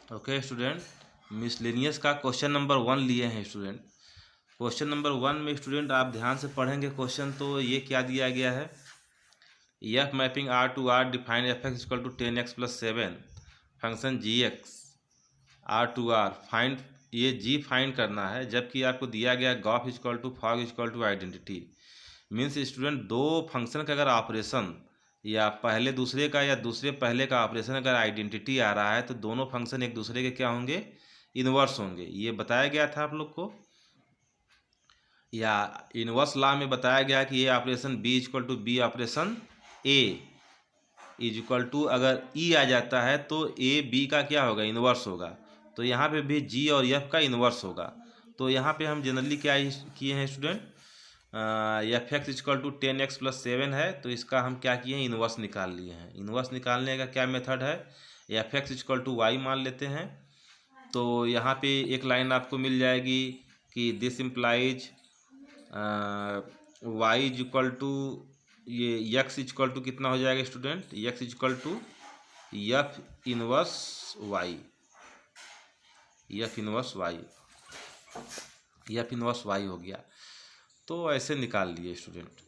Okay student, miscellaneous का question number 1 लिए हैं स्टूडेंट। क्वेश्चन नंबर 1 में स्टूडेंट आप ध्यान से पढ़ेंगे क्वेश्चन, तो ये क्या दिया गया है, F mapping R to R define F x equal to 10x + 7 function G X R to R find, ये जी फाइंड करना है, जबकि आपको दिया गया gof equal to fog equal to identity. Means student दो फंक्शन का अगर ऑपरेशन या पहले दूसरे का या दूसरे पहले का ऑपरेशन अगर आइडेंटिटी आ रहा है तो दोनों फंक्शन एक दूसरे के क्या होंगे, इन्वर्स होंगे। ये बताया गया था आप लोग को, या इन्वर्स लॉ में बताया गया कि ये operation B equal to B operation A is equal to, अगर ई आ जाता है तो ए बी का क्या होगा, इन्वर्स होगा। तो यहाँ पे भी जी और एफ का इन्वर्स होगा। तो यहाँ पे हम जनरली क्या किए हैं student, F x equal to 10x + 7 है, तो इसका हम क्या किए हैं, इन्वर्स निकाल लिए हैं। इन्वर्स निकालने का क्या मेथड है, F x equal to Y मान लेते हैं। तो यहाँ पे एक लाइन आपको मिल जाएगी कि this implies Y is equal to, ये यक्स इक्वल टू कितना हो जाएगा student, X equal to F inverse Y, F inverse Y, F inverse Y हो गया। तो ऐसे निकाल लिए स्टूडेंट।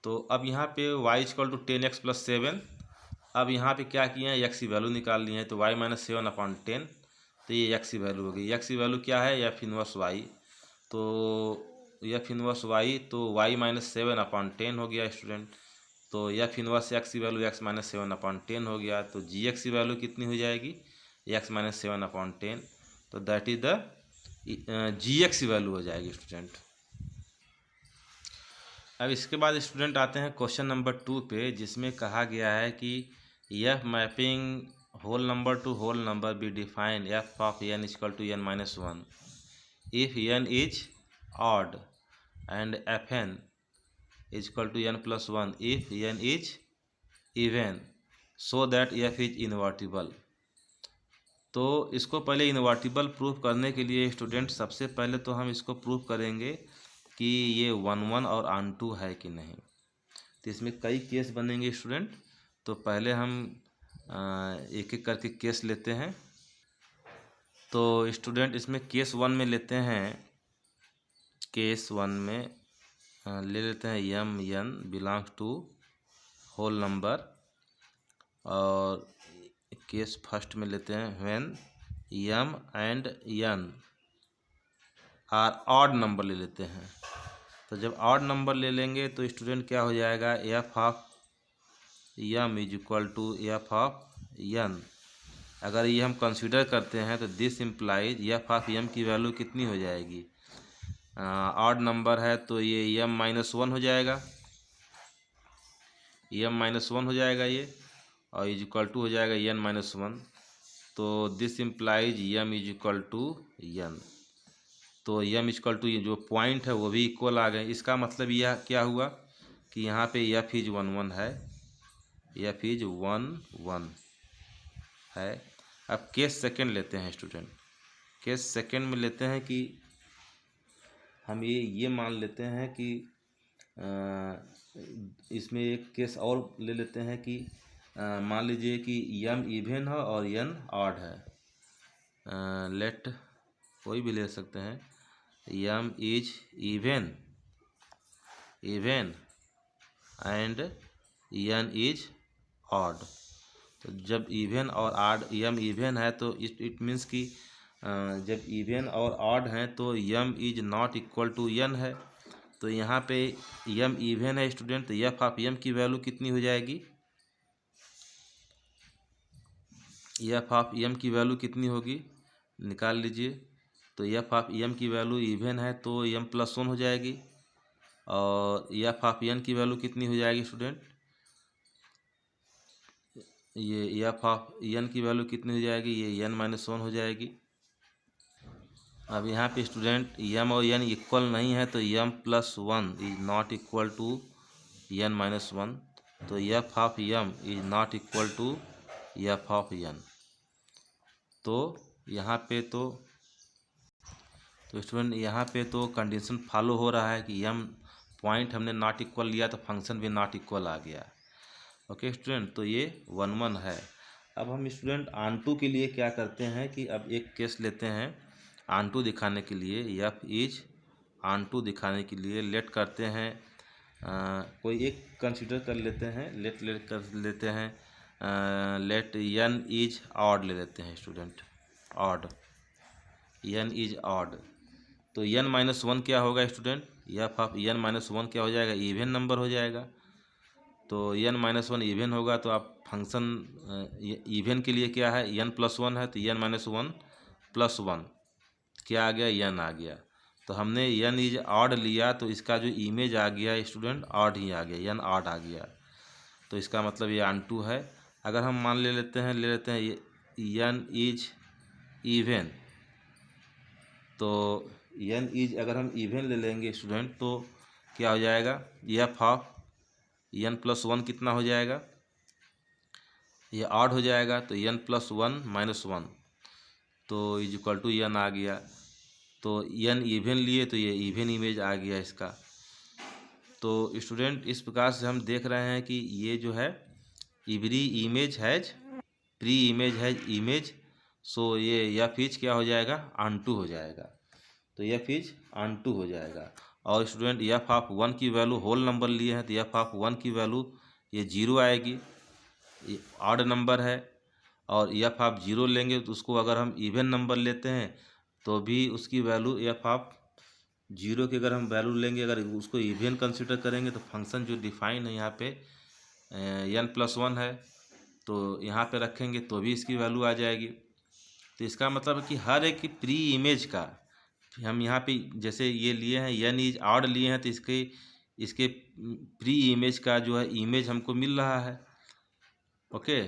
तो अब यहाँ पे y इक्वल टू 10x + 7, अब यहाँ पे क्या किए हैं, x की वैल्यू निकाल लिए हैं। तो y - 7/10, तो ये x की वैल्यू हो गई। x की वैल्यू क्या है, एफ इनवर्स y, तो एफ इनवर्स y, तो y - 7/10 हो गया स्टूडेंट। तो एफ इनवर्स x की वैल्यू x - 7/10 हो गया। तो जी एक्स की वैल्यू कितनी हो जाएगी, x - 7/10, तो that is the G X की वैल्यू हो जाएगी स्टूडेंट। अब इसके बाद स्टूडेंट आते हैं क्वेश्चन नंबर 2 पे, जिसमें कहा गया है कि F mapping whole number to whole number B define F of n equal to n - 1 if n is odd and F n equal to n + 1 if n is even so that F is invertible. तो इसको पहले invertible proof करने के लिए student सबसे पहले तो हम इसको प्रूफ करेंगे कि ये 1 और ऑन2 है कि नहीं। तो इसमें कई केस बनेंगे स्टूडेंट। तो पहले हम एक एक करके केस लेते हैं। तो स्टूडेंट इसमें केस 1 में लेते हैं, केस 1 में ले लेते हैं M N belongs to whole number, और केस फर्स्ट में लेते हैं when M and N are odd number ले लेते हैं। तो जब ऑड नंबर ले लेंगे तो स्टूडेंट क्या हो जाएगा, F of M is equal to F of N. अगर ये हम कंसीडर करते हैं तो दिस इम्प्लाइज एफ ऑफ यम की वैल्यू कितनी हो जाएगी, ऑड नंबर है तो ये यम -1 हो जाएगा, यम -1 हो जाएगा ये, और इज इक्वल टू हो जाएगा एन -1। तो this implies M is equal to N. तो यम इक्वल टू ये जो पॉइंट है वो भी इक्वल आ गए। इसका मतलब यह क्या हुआ कि यहाँ पे एफ इज 1 है, एफ इज 1 है। अब केस सेकंड लेते हैं स्टूडेंट। केस सेकंड में लेते हैं कि हम ये मान लेते हैं कि इसमें एक केस और ले लेते हैं कि मान लीजिए कि यम इवन है और एन ऑड है। लेट कोई भी ले सकते हैं, m is even and n is odd. तो जब इवन और ऑड, यम इवन है तो इट मीन्स कि जब इवन और ऑड हैं तो m is not equal to n है। तो यहाँ पे यम इवन है स्टूडेंट, तो एफ ऑफ यम की वैल्यू कितनी हो जाएगी, एफ ऑफ यम की वैल्यू कितनी होगी, निकाल लीजिए। तो एफ ऑफ यम की वैल्यू इवन है तो यम +1 हो जाएगी, और एफ ऑफ एन की वैल्यू कितनी हो जाएगी स्टूडेंट, ये एफ ऑफ एन की वैल्यू कितनी हो जाएगी, ये n - 1 हो जाएगी। अब यहाँ पे स्टूडेंट यम और एन इक्वल नहीं है, तो M +1 is not equal to n - 1। तो F of M is not equal to F of N. तो यहाँ पे तो स्टूडेंट यहाँ पे तो कंडीशन फॉलो हो रहा है कि यम पॉइंट हमने नॉट इक्वल लिया तो फंक्शन भी नॉट इक्वल आ गया। ओके स्टूडेंट, तो ये 1 है। अब हम स्टूडेंट आंटू के लिए क्या करते हैं कि अब एक केस लेते हैं आंटू दिखाने के लिए, एफ इज आंटू दिखाने के लिए लेट करते हैं कोई एक कंसीडर कर लेते हैं, लेट कर लेते हैं लेट एन इज ऑड ले लेते हैं student, odd, N is odd. तो एन माइनस वन क्या होगा student, F of N minus one क्या हो जाएगा, इवन नंबर हो जाएगा। तो एन माइनस वन इवन होगा तो आप फंक्शन इवन के लिए क्या है, एन प्लस वन है, तो N minus one plus one क्या आ गया, एन आ गया। तो हमने एन इज ऑड लिया तो इसका जो इमेज आ गया स्टूडेंट ऑड ही आ गया, एन ऑड आ गया। तो इसका मतलब ये ऑन टू है। अगर हम मान ले लेते हैं एन इज इवन, तो एन इज अगर हम इवन ले लेंगे स्टूडेंट तो क्या हो जाएगा, F of N plus one कितना हो जाएगा, ये ऑड हो जाएगा। तो N plus one minus one तो इज इक्वल टू एन आ गया। तो एन इवन लिए तो ये इवन इमेज आ गया इसका। तो स्टूडेंट इस प्रकार से हम देख रहे हैं कि ये जो है every image has pre image has image, so ये एफ इज क्या हो जाएगा, ऑन टू हो जाएगा। तो एफ इज ऑन टू हो जाएगा। और स्टूडेंट एफ ऑफ वन की वैल्यू होल नंबर लिए हैं तो एफ ऑफ वन की वैल्यू ये जीरो आएगी, ये ऑड नंबर है। और एफ ऑफ जीरो लेंगे तो उसको अगर हम इवन नंबर लेते हैं तो भी उसकी वैल्यू एफ ऑफ जीरो की अगर हम वैल्यू लेंगे, अगर उसको इवन कंसिडर करेंगे तो फंक्शन जो डिफाइन है यहाँ पे एन प्लस वन है, तो यहाँ पे रखेंगे तो भी इसकी वैल्यू आ जाएगी। तो इसका मतलब है कि हर एक प्री इमेज का हम यहाँ पे जैसे ये लिए हैं एन इज ऑड लिए हैं तो इसके प्री इमेज का जो है इमेज हमको मिल रहा है। ओके,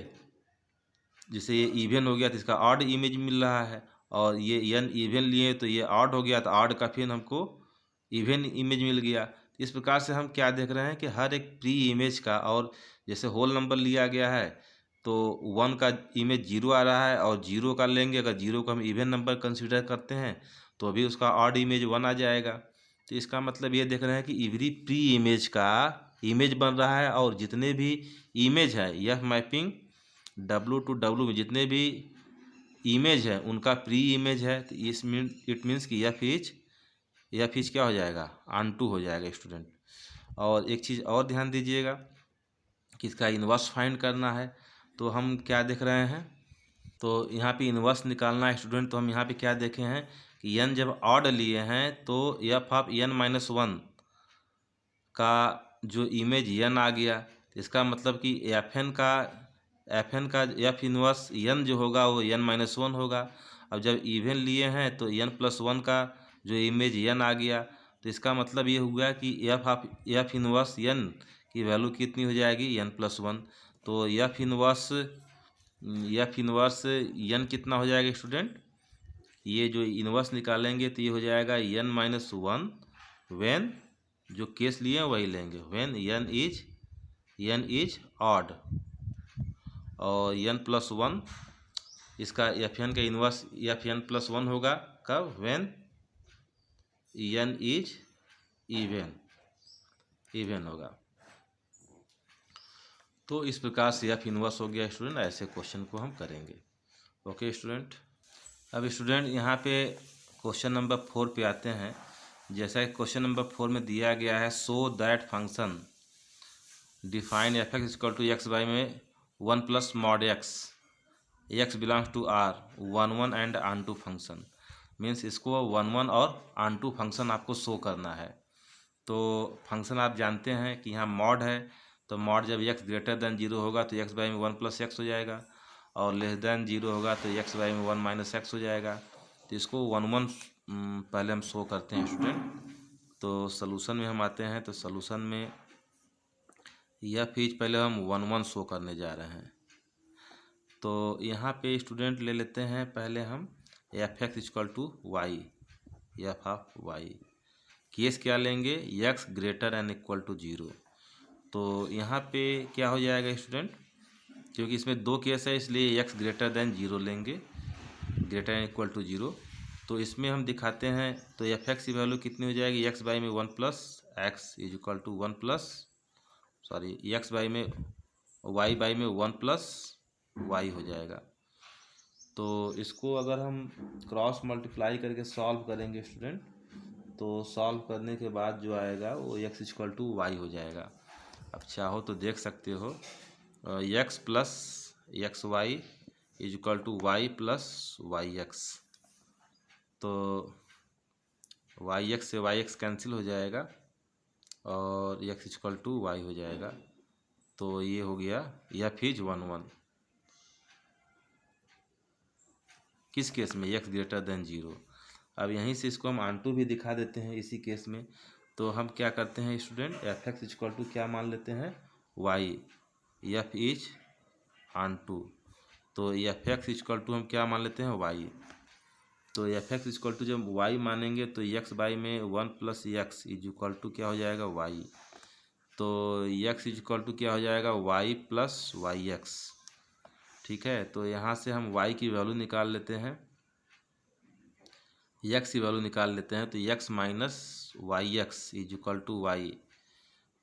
जैसे ये इवन हो गया तो इसका ऑड इमेज मिल रहा है, और ये एन इवन लिए तो ये ऑड हो गया तो ऑड का फिर हमको इवन इमेज मिल गया। इस प्रकार से हम क्या देख रहे हैं कि हर एक प्री इमेज का, और जैसे होल नंबर लिया गया है तो वन का इमेज जीरो आ रहा है, और जीरो का लेंगे अगर जीरो को हम इवन नंबर कंसिडर करते हैं तो अभी उसका ऑड इमेज वन आ जाएगा। तो इसका मतलब ये देख रहे हैं कि एवरी प्री इमेज का इमेज बन रहा है, और जितने भी इमेज है यह मैपिंग डब्लू टू डब्लू में जितने भी इमेज है उनका प्री इमेज है। तो इट मीन्स कि यह फीज क्या हो जाएगा, ऑन टू हो जाएगा स्टूडेंट। और एक चीज़ और ध्यान दीजिएगा कि इसका इन्वर्स फाइंड करना है। तो हम क्या देख रहे हैं, तो यहाँ पे इन्वर्स निकालना है स्टूडेंट। तो हम यहाँ पे क्या देखे हैं कि एन जब ऑड लिए हैं तो F of N minus one का जो इमेज एन आ गया, तो इसका मतलब कि एफ एन का एफ इनवर्स एन जो होगा वो एन माइनस वन होगा। अब जब इवन लिए हैं तो एन प्लस वन का जो इमेज एन आ गया, तो इसका मतलब ये हुआ कि एफ इनवर्स एन की वैल्यू कितनी हो जाएगी, एन प्लस वन। तो एफ इनवर्स एन कितना हो जाएगा स्टूडेंट, ये जो इनवर्स निकालेंगे तो ये हो जाएगा एन माइनस वन व्हेन, जो केस लिए हैं वही लेंगे, व्हेन एन इज ऑड। और एन प्लस वन इसका एफ एन का inverse F N plus one होगा कब, व्हेन एन इज इवन होगा। तो इस प्रकार से एफ इनवर्स हो गया स्टूडेंट। ऐसे क्वेश्चन को हम करेंगे। ओके स्टूडेंट, अब स्टूडेंट यहाँ पे क्वेश्चन नंबर 4 पे आते हैं। जैसा कि क्वेश्चन नंबर 4 में दिया गया है, so that function define F x equal to x by में one plus mod x belongs to r one one and onto function. Means इसको वन वन और ऑन टू फंक्शन आपको show करना है। तो फंक्शन आप जानते हैं कि यहाँ मॉड है, तो मॉड जब एक्स ग्रेटर देन जीरो होगा तो एक्स बाई में वन प्लस एक्स हो जाएगा, और लेस देन जीरो होगा तो एक्स बाई में वन माइनस एक्स हो जाएगा। तो इसको वन वन पहले हम शो करते हैं स्टूडेंट। तो सलूशन में हम आते हैं, तो सलूशन में यह फीज पहले हम वन वन शो करने जा रहे हैं। तो यहाँ पे स्टूडेंट ले लेते हैं पहले हम F x equal to Y, F of Y. Case क्या लेंगे, X greater and equal to zero. तो यहाँ पे क्या हो जाएगा स्टूडेंट, क्योंकि इसमें दो केस है इसलिए एक्स ग्रेटर देन जीरो लेंगे, greater and equal to zero. तो इसमें हम दिखाते हैं तो एफ एक्स की वैल्यू कितनी हो जाएगी, एक्स बाई में one plus X is equal to one plus X by में वाई बाई में वन प्लस वाई हो जाएगा। तो इसको अगर हम क्रॉस मल्टीप्लाई करके सॉल्व करेंगे स्टूडेंट, तो सॉल्व करने के बाद जो आएगा वो x इक्वल टू वाई हो जाएगा। अब चाहो तो देख सकते हो x plus X Y is equal to Y plus Y X. तो वाई एक्स से वाई एक्स कैंसिल हो जाएगा और x इक्वल टू वाई हो जाएगा। तो ये हो गया एफ इज 1 1। किस केस में? x greater than 0। अब यहीं से इसको हम ऑन2 भी दिखा देते हैं इसी केस में। तो हम क्या करते हैं student, F x equal to क्या मान लेते हैं, y, एफ इज ऑन2। तो एफ एक्स इक्वल टू हम क्या मान लेते हैं, y। तो एफ एक्स इक्वल टू जब y मानेंगे तो x बाई में 1 plus X is equal to क्या हो जाएगा, y। तो x इज इक्वल टू क्या हो जाएगा, y प्लस वाई एक्स। ठीक है, तो यहाँ से हम y की वैल्यू निकाल लेते हैं, x की वैल्यू निकाल लेते हैं। तो x minus Y x is equal to Y.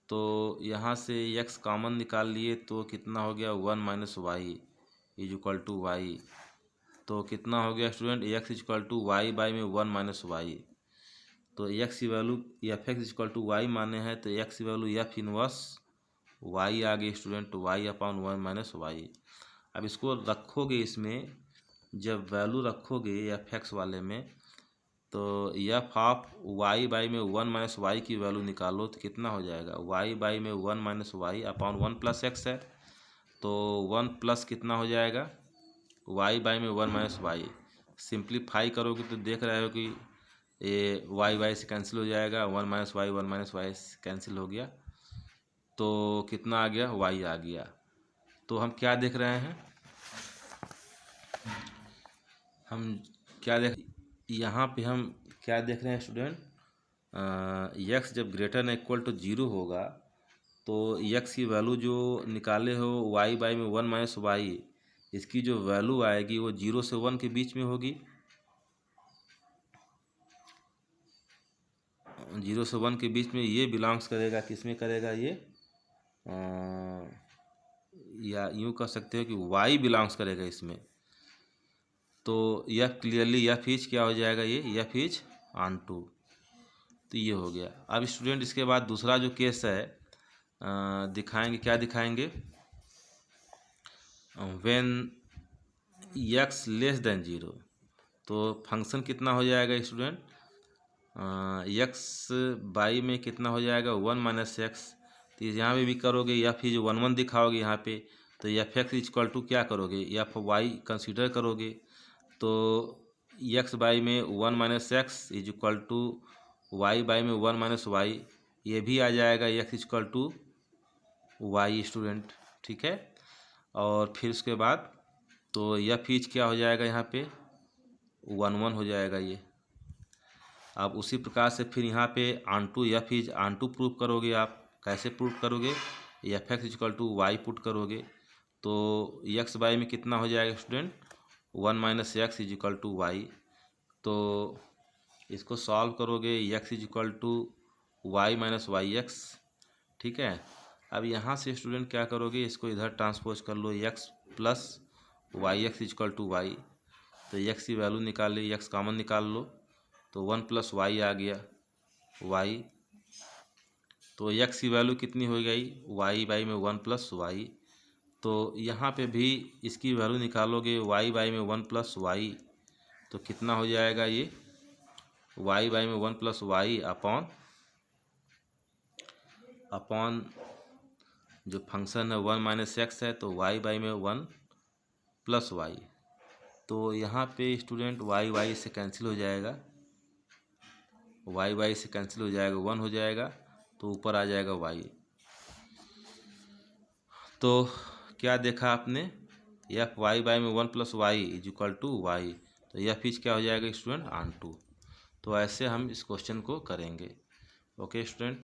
तो यहाँ से x कॉमन निकाल लिए तो कितना हो गया, 1 minus y is equal to Y. तो कितना हो गया student, x is equal to y by में 1 माइनस वाई। तो x की value f x is equal to y माने हैं, तो x की वैल्यू एफ इनवर्स y आ गई student, y upon 1 minus y. अब इसको रखोगे, इसमें जब वैल्यू रखोगे एफ एक्स वाले में, तो एफ ऑफ वाई बाई में 1 माइनस वाई की वैल्यू निकालो तो कितना हो जाएगा, y बाई में 1 minus y upon 1 plus x है। तो 1 प्लस कितना हो जाएगा, y बाई में 1 माइनस वाई। सिंप्लीफाई करोगे तो देख रहे हो कि ये y से कैंसिल हो जाएगा, 1 माइनस वाई कैंसिल हो गया। तो कितना आ गया, y आ गया। तो हम क्या देख रहे हैं, हम क्या देख यहाँ पे हम क्या देख रहे हैं स्टूडेंट, x जब ग्रेटर न इक्वल टू 0 होगा तो x की वैल्यू जो निकाले हो y बाई में 1 माइनस वाई, इसकी जो वैल्यू आएगी वो 0 से 1 के बीच में होगी। 0 से 1 के बीच में ये बिलोंग्स करेगा, किस में करेगा ये, या यूँ कह सकते हो कि y बिलोंग्स करेगा इसमें। तो यह क्लियरली एफ इज क्या हो जाएगा, ये एफ इज ऑन2। तो ये हो गया। अब स्टूडेंट इसके बाद दूसरा जो केस है दिखाएंगे, क्या दिखाएंगे, व्हेन x लेस देन 0। तो फंक्शन कितना हो जाएगा स्टूडेंट, x बाई में कितना हो जाएगा, 1 माइनस एक्स। तो यहाँ पे भी करोगे एफ इज 1 1 दिखाओगे यहाँ पे, तो एफ एक्स इक्वल टू क्या करोगे, एफ वाई कंसीडर करोगे। तो x बाई में 1 minus x is equal to y by में 1 माइनस वाई, ये भी आ जाएगा x equal to y student. ठीक है, और फिर उसके बाद तो एफ इज क्या हो जाएगा, यहाँ पे 1 1 हो जाएगा ये। अब उसी प्रकार से फिर यहाँ पे ऑन2 एफ इज ऑन2 प्रूव करोगे। आप कैसे प्रूव करोगे, f x equal to y put करोगे। तो x बाई में कितना हो जाएगा स्टूडेंट, 1 minus x is equal to Y. तो इसको सॉल्व करोगे, x is equal to y minus Y x. ठीक है, अब यहाँ से स्टूडेंट क्या करोगे, इसको इधर ट्रांसपोज कर लो, x plus Y x is equal to Y. तो x की वैल्यू निकाल ली, x कॉमन निकाल लो, तो 1 प्लस वाई आ गया, y। तो x की वैल्यू कितनी हो गई, y बाई में 1 प्लस वाई। तो यहाँ पे भी इसकी वैल्यू निकालोगे, y बाई में 1 प्लस वाई, तो कितना हो जाएगा ये, y बाई में 1 प्लस वाई अपॉन जो फंक्शन है 1 माइनस एक्स है, तो y बाई में 1 प्लस वाई। तो यहाँ पे स्टूडेंट y से कैंसिल हो जाएगा, y से कैंसिल हो जाएगा, 1 हो जाएगा, तो ऊपर आ जाएगा y। तो क्या देखा आपने, एफ वाई बाई में 1 plus y is equal to Y. तो एफ इज क्या हो जाएगा स्टूडेंट, ऑन2। तो ऐसे हम इस क्वेश्चन को करेंगे। Okay student.